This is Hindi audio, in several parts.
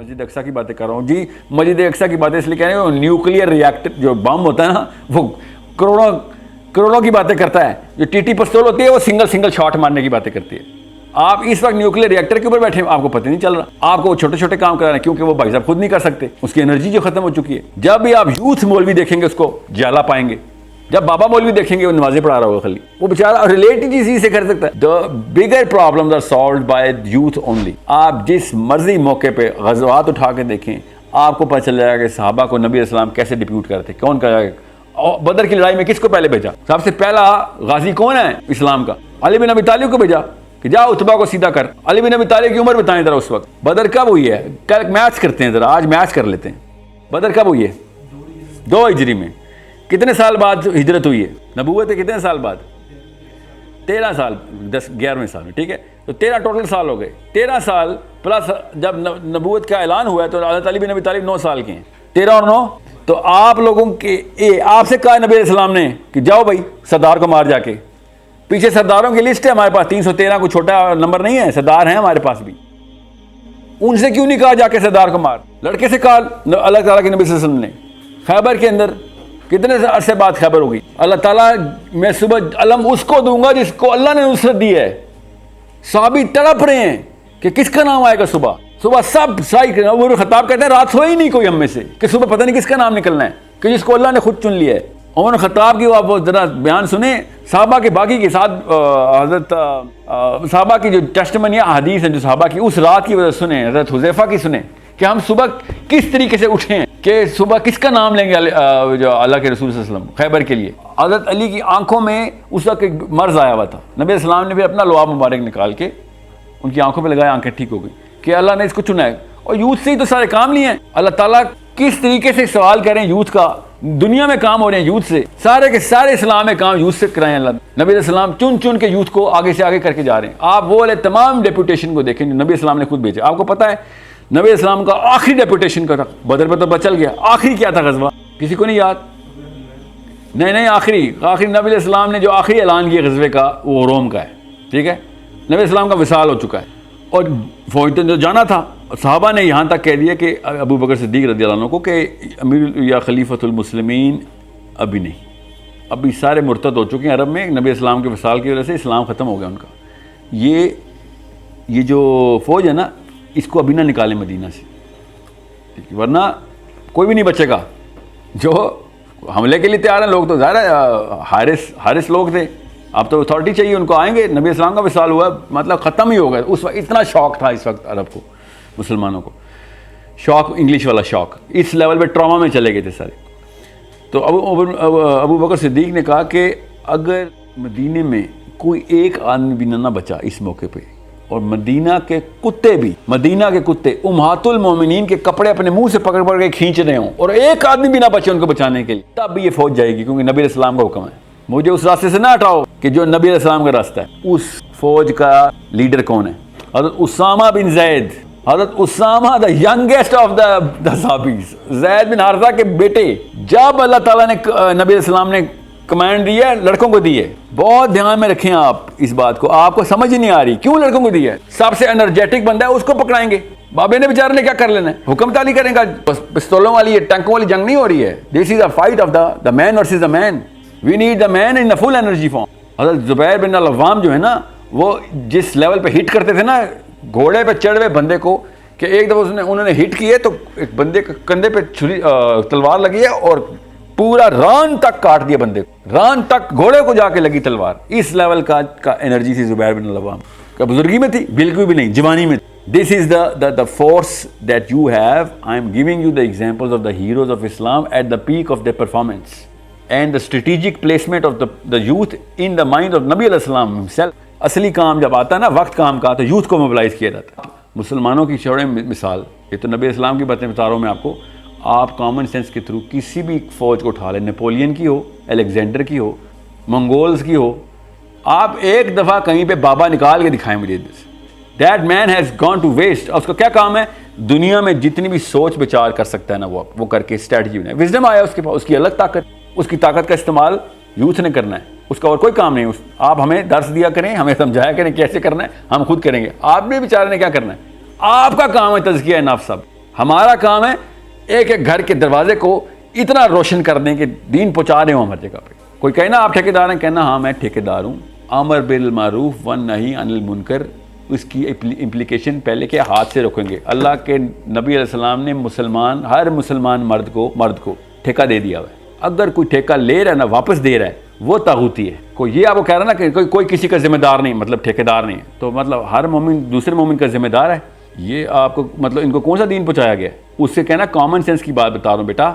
मस्जिद अक्सा की बातें कर रहा हूँ जी। मस्जिद अक्सा की बातें इसलिए कह रहे हैं, न्यूक्लियर रिएक्टर जो बम होता है ना, वो करोड़ों करोड़ों की बातें करता है। जो टीटी पिस्तौल होती है वो सिंगल शॉट मारने की बातें करती है। आप इस वक्त न्यूक्लियर रिएक्टर के ऊपर बैठे हैं, आपको पता नहीं चल रहा। आपको छोटे छोटे काम करा रहे हैं, क्योंकि वो भाई साहब खुद नहीं कर सकते, उसकी एनर्जी जो खत्म हो चुकी है। जब भी आप यूथ मौलवी देखेंगे उसको जाला पाएंगे, जब बाबा मौलवी देखेंगे वो नमाजें पढ़ा रहा होगा खाली, वो बेचारा रिलेट ही इसी से कर सकता है। The bigger problems are solved by youth only. आप जिस मर्जी मौके पे गज़वात उठा के देखें, आपको पता चल जाएगा कि सहाबा को नबी अलैहिस्सलाम कैसे डिप्यूट करते, कौन करेगा। और बदर की लड़ाई में किसको पहले भेजा? सबसे पहला गाजी कौन है इस्लाम का? अली बिन अबी तालिब को भेजा कि जा उतबा को सीधा कर। अली बिन अबी तालिब की उम्र बताएं जरा उस वक्त। बदर कब हुई है? कल मैच करते हैं जरा, आज मैच कर लेते हैं। बदर कब हुई है? 2 हिजरी में। कितने साल बाद हिजरत हुई है? नबूवत है कितने साल बाद? 13 साल, 11वें साल में, ठीक है। तो 13 टोटल साल हो गए। 13 साल प्लस जब नबूवत का ऐलान हुआ है तो हज़रत अली बिन अबी तालिब 9 साल के हैं। 13 और 9 तो आप लोगों के आपसे कहा नबी अलैहिस्सलाम ने कि जाओ भाई सरदार को मार जाके। पीछे सरदारों की लिस्ट है हमारे पास, 313 कोई छोटा नंबर नहीं है, सरदार हैं हमारे पास भी। उनसे क्यों नहीं कहा जाके सरदार को मार? लड़के से कहा अल्लाह ताला के नबी सल्लल्लाहु अलैहि वसल्लम ने। खैबर के अंदर कितने अरसे बाद खैबर होगी? अल्लाह ताला मैं सुबह अलम उसको दूंगा जिसको अल्लाह ने नुसरत दी है। साहबी तड़प रहे हैं कि किसका नाम आएगा सुबह। सुबह सब साई वो खताब कहते हैं रात सोए ही नहीं कोई हम में से कि सुबह पता नहीं किसका नाम निकलना है, कि जिसको अल्लाह ने खुद चुन लिया है। उमर खताब की वो जरा बयान सुने, साहबा के बाकी के साथ हजरत साहबा की जो टेस्टमनी हदीस है जो साहबा की उस रात की वजह सुने, हजरत हुज़ैफा की सुने कि हम सुबह किस तरीके से उठे हैं, कि सुबह किसका नाम लेंगे जो अल्लाह के रसूल सल्लल्लाहु अलैहि वसल्लम खैबर के लिए। हजरत अली की आंखों में उस वक्त एक मर्ज आया हुआ था। नबी अलैहिस्सलाम ने फिर अपना लुआब मुबारक निकाल के उनकी आंखों पे लगाया, आंखें ठीक हो गई कि अल्लाह ने इसको चुना है। और यूथ से ही तो सारे काम लिए हैं। अल्लाह ताला किस तरीके से सवाल करें यूथ का, दुनिया में काम हो रहे हैं यूथ से, सारे के सारे इस्लाम में काम यूथ से कराएं। अल्लाह नबी अलैहिस्सलाम चुन चुन के यूथ को आगे से आगे करके जा रहे हैं। आप वो वाले तमाम डेपुटेशन को देखें जो नबी अलैहिस्सलाम ने खुद भेजे। आपको पता है नबी अलैहिस्सलाम का आखिरी डेपुटेशन का था बदर पे तो बचल गया। आखिरी क्या था गजवा? किसी को नहीं याद? नहीं, आखिरी नबी अलैहिस्सलाम ने जो आखिरी ऐलान किया गजवे का वो रोम का है, ठीक है। नबी अलैहिस्सलाम का विसाल हो चुका है और फौज तो जो जाना था, साहबा ने यहाँ तक कह दिया कि अबू बकर सिद्दीक रज़ियल्लाहु अन्हु को कि अमीर या खलीफतुल मुस्लिमीन अभी नहीं, अभी सारे मुर्तद हो चुके हैं अरब में। नबी इस्लाम के विसाल की वजह से इस्लाम ख़त्म हो गया उनका। ये जो फ़ौज है ना, इसको अभी ना निकालें मदीना से, वरना कोई भी नहीं बचेगा। जो हमले के लिए तैयार हैं लोग तो ज़ाहिर हारिस लोग थे, अब तो अथॉरिटी चाहिए उनको, आएंगे। नबी इस्लाम का विसाल हुआ मतलब ख़त्म ही हो गया। उस वक्त इतना शौक था इस वक्त अरब को, मुसलमानों को शौक, इंग्लिश वाला शौक, इस लेवल पे ट्रॉमा में चले गए थे सारे। तो अबू बकर सिद्दीक ने कहा कि अगर मदीने में कोई एक आदमी भी ना बचा इस मौके पे, और मदीना के कुत्ते उम्महातुल मोमिनीन के कपड़े अपने मुंह से पकड़ पकड़ के खींच रहे हों और एक आदमी भी ना बचे उनको बचाने के लिए, तब भी ये फौज जाएगी, क्योंकि नबी इस्लाम का हुक्म है। मुझे उस रास्ते से ना हटाओ कि जो नबी अलैहिस्सलाम का रास्ता है। उस फौज का लीडर कौन है? हज़रत उसामा बिन ज़ैद, हज़रत Usama the youngest of the सहाबीज़, ज़ैद बिन हारिसा के बेटे। जब अल्लाह ताला ने नबी अलैहिस्सलाम ने कमांड दी है, लड़कों को दी है। बहुत ध्यान में रखें आप इस बात को, आपको समझ ही नहीं आ रही क्यों लड़कों को दी है। सबसे एनर्जेटिक बंदा है उसको पकड़ाएंगे। बाबे ने बेचारे ने क्या कर लेना है, हुक्म ताली करेगा। पिस्तौलों वाली ये टैंकों वाली जंग नहीं हो रही है। This is a fight of the man versus the man. We need the man in the full energy form. Hazrat Zubair बिन अल-अव्वाम जो है ना, वो जिस लेवल पे हिट करते थे ना घोड़े पे चढ़ हुए बंदे को, कि एक दफ़ा उन्होंने हिट किए तो एक बंदे के कंधे पे छुरी तलवार लगी है और पूरा रान तक काट दिया बंदे को, रान तक घोड़े को जाके लगी तलवार। इस लेवल का एनर्जी थी ज़ुबैर बिन अल-अव्वाम का। बुजुर्गी में थी? बिल्कुल भी नहीं, जवानी में। This is the force that you have. I am giving you the examples of the heroes of Islam at the peak of the performance and the strategic placement of the youth in the mind of नबी अलैहिस्सलाम हिमसेल्फ। असली काम जब आता है ना वक्त काम का, तो यूथ को मोबिलाइज किया जाता है। मुसलमानों की चौड़े मिसाल, ये तो नबी इस्लाम की बातें बता रहा हूँ मैं आपको। आप कॉमन सेंस के थ्रू किसी भी फौज को उठा लें, नेपोलियन की हो, अलेक्जेंडर की हो, मंगोल्स की हो, आप एक दफ़ा कहीं पे बाबा निकाल के दिखाएं मुझे। That man has gone to waste. उसका क्या काम है? दुनिया में जितनी भी सोच विचार कर सकता है ना वो करके स्ट्रैटेजी बनाए। विजडम आया उसके पास, उसकी अलग ताकत, उसकी ताकत का इस्तेमाल यूथ ने करना है, उसका और कोई काम नहीं। आप हमें दर्स दिया करें, हमें समझाया करें कैसे करना है, हम खुद करेंगे। आपने बेचारे ने क्या करना है? आपका काम है तज़किया नफ्स। सब हमारा काम है एक एक घर के दरवाजे को इतना रोशन कर दें कि दीन पहुँचा रहे हो हर जगह पे। कोई कहे ना आप ठेकेदार हैं, कहना हाँ मैं ठेकेदार हूँ। अमर बिल मारूफ वन नही अनिल मुनकर, उसकी इम्प्लीकेशन पहले के हाथ से रोकेंगे। अल्लाह के नबी अलैहिस्सलाम ने हर मुसलमान मर्द को ठेका दे दिया हुआ है। अगर कोई ठेका ले रहा है ना वापस दे रहा है, वो तागूती है। कोई ये आपको कह रहा है ना कि कोई किसी का जिम्मेदार नहीं, मतलब ठेकेदार नहीं है, तो मतलब हर मोमिन दूसरे मोमिन का जिम्मेदार है। ये आपको मतलब इनको कौन सा दीन पहुँचाया गया? उससे कहना कॉमन सेंस की बात बता रहा हूँ बेटा,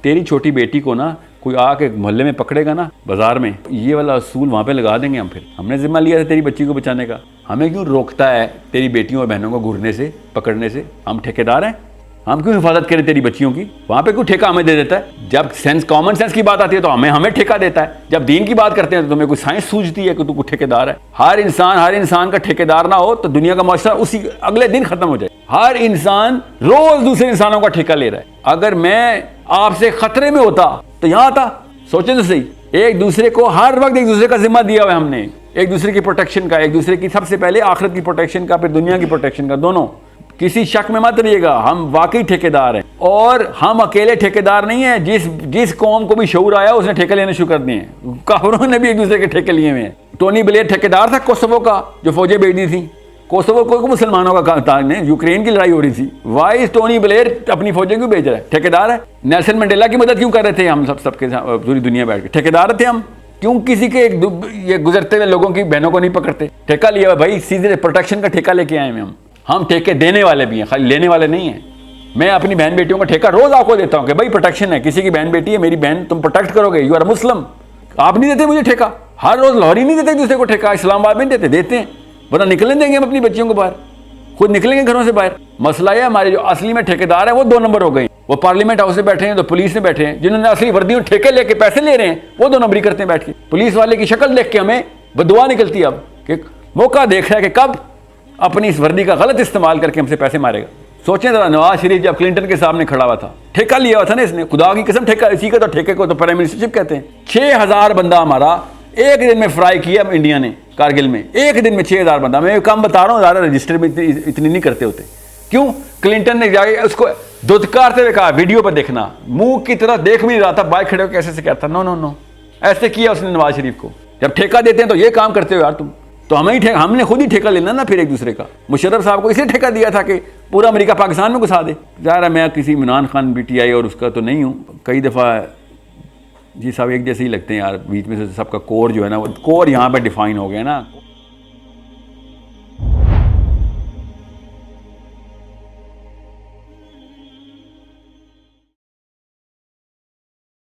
तेरी छोटी बेटी को ना कोई आके मोहल्ले में पकड़ेगा ना बाजार में, ये वाला असूल वहाँ पे लगा देंगे हम। फिर हमने जिम्मा लिया था तेरी बच्ची को बचाने का, हमें क्यों रोकता है तेरी बेटियों और बहनों को घूरने से, पकड़ने से? हम ठेकेदार हैं, हम क्यों हिफाजत करें तेरी बच्चियों की? वहाँ पे क्यों ठेका हमें दे देता है? जब कॉमन सेंस की बात आती है तो हमें ठेका देता है। जब दीन की बात करते हैं तो तुम्हें कोई साइंस सूझती है कि तू ठेकेदार है। हर इंसान का ठेकेदार ना हो तो दुनिया का माशरा उसी अगले दिन खत्म हो जाए। हर इंसान रोज दूसरे इंसानों का ठेका ले रहा है। अगर मैं आपसे खतरे में होता तो यहाँ आता। सोचे तो सही, एक दूसरे को हर वक्त एक दूसरे का जिम्मा दिया हुआ है हमने, एक दूसरे की प्रोटेक्शन का, एक दूसरे की सबसे पहले आखिरत की प्रोटेक्शन का, फिर दुनिया की प्रोटेक्शन का, दोनों। किसी शक में मत रहिएगा, हम वाकई ठेकेदार हैं। और हम अकेले ठेकेदार नहीं है। जिस कौम को भी शऊर आया उसने ठेके लेने शुरू कर दिए हैं। काफिरों ने भी एक दूसरे के ठेके लिए हुए हैं। टोनी ब्लेयर ठेकेदार था कोसोवो का, जो फौजें भेज दी थी। कोसोवो को मुसलमानों का था, यूक्रेन की लड़ाई हो रही थी। वाई टोनी ब्लेयर अपनी फौजें क्यों भेज रहा है? ठेकेदार है। नेल्सन मंडेला की मदद क्यों कर रहे थे हम सबके पूरी दुनिया बैठ के? ठेकेदार थे हम। क्यों किसी के ये गुजरते हुए लोगों की बहनों को नहीं पकड़ते? ठेका लिया हुआ भाई, सीधे प्रोटेक्शन का ठेका लेके आए हैं हम ठेके देने वाले भी हैं, खाली लेने वाले नहीं हैं। मैं अपनी बहन बेटियों का ठेका रोज आपको देता हूँ कि भाई प्रोटेक्शन है, किसी की बहन बेटी है, मेरी बहन, तुम प्रोटेक्ट करोगे, यू आर मुस्लिम। आप नहीं देते मुझे ठेका, हर रोज लाहौरी नहीं देते दूसरे को ठेका, इस्लामाबाद में देते हैं, वरना निकलने देंगे हम अपनी बच्चियों को बाहर, खुद निकलेंगे घरों से बाहर। मसला है हमारे जो असली में ठेकेदार है वो 2 नंबर हो गए। वो पार्लियामेंट हाउस में बैठे हैं तो पुलिस में बैठे हैं, जिन्होंने असली वर्दियों ठेके लेके पैसे ले रहे हैं वो 2 नंबरी करते हैं बैठ के। पुलिस वाले की शक्ल देख के हमें बदुआ निकलती है अब कि मौका देख रहा है कि कब अपनी इस वर्दी का गलत इस्तेमाल करके हमसे पैसे मारेगा। सोचें जरा, नवाज शरीफ जब क्लिंटन के सामने खड़ा हुआ था, ठेका लिया हुआ था ना इसने, खुदा की कसम ठेका, इसी का तो ठेके को तो प्राइम मिनिस्टरशिप कहते हैं। 6000 बंदा हमारा एक दिन में फ्राई किया इंडिया ने कारगिल में, एक दिन में 6000 बंदा। मैं कम बता रहा हूँ, ज़्यादा रजिस्टर में इतनी नहीं करते होते। क्यों? क्लिंटन ने जाके उसको धुतकारते हुए कहा, वीडियो पर देखना, मुंह की तरह देख भी नहीं रहा था, बाइक खड़े होकर ऐसे से कहता नो नो नो, ऐसे किया उसने नवाज शरीफ को। जब ठेका देते हैं तो ये काम करते हो यार तुम, तो हमने खुद ही ठेका लेना ना फिर एक दूसरे का। मुशर्रफ साहब को इसलिए ठेका दिया था कि पूरा अमेरिका पाकिस्तान में घुसा दे। ज़ाहिर मैं किसी इमरान खान PTI और उसका तो नहीं हूँ, कई दफ़ा जी साहब एक जैसे ही लगते हैं यार, बीच में से सबका कोर जो है ना, वो कोर यहाँ पे डिफाइन हो गया ना।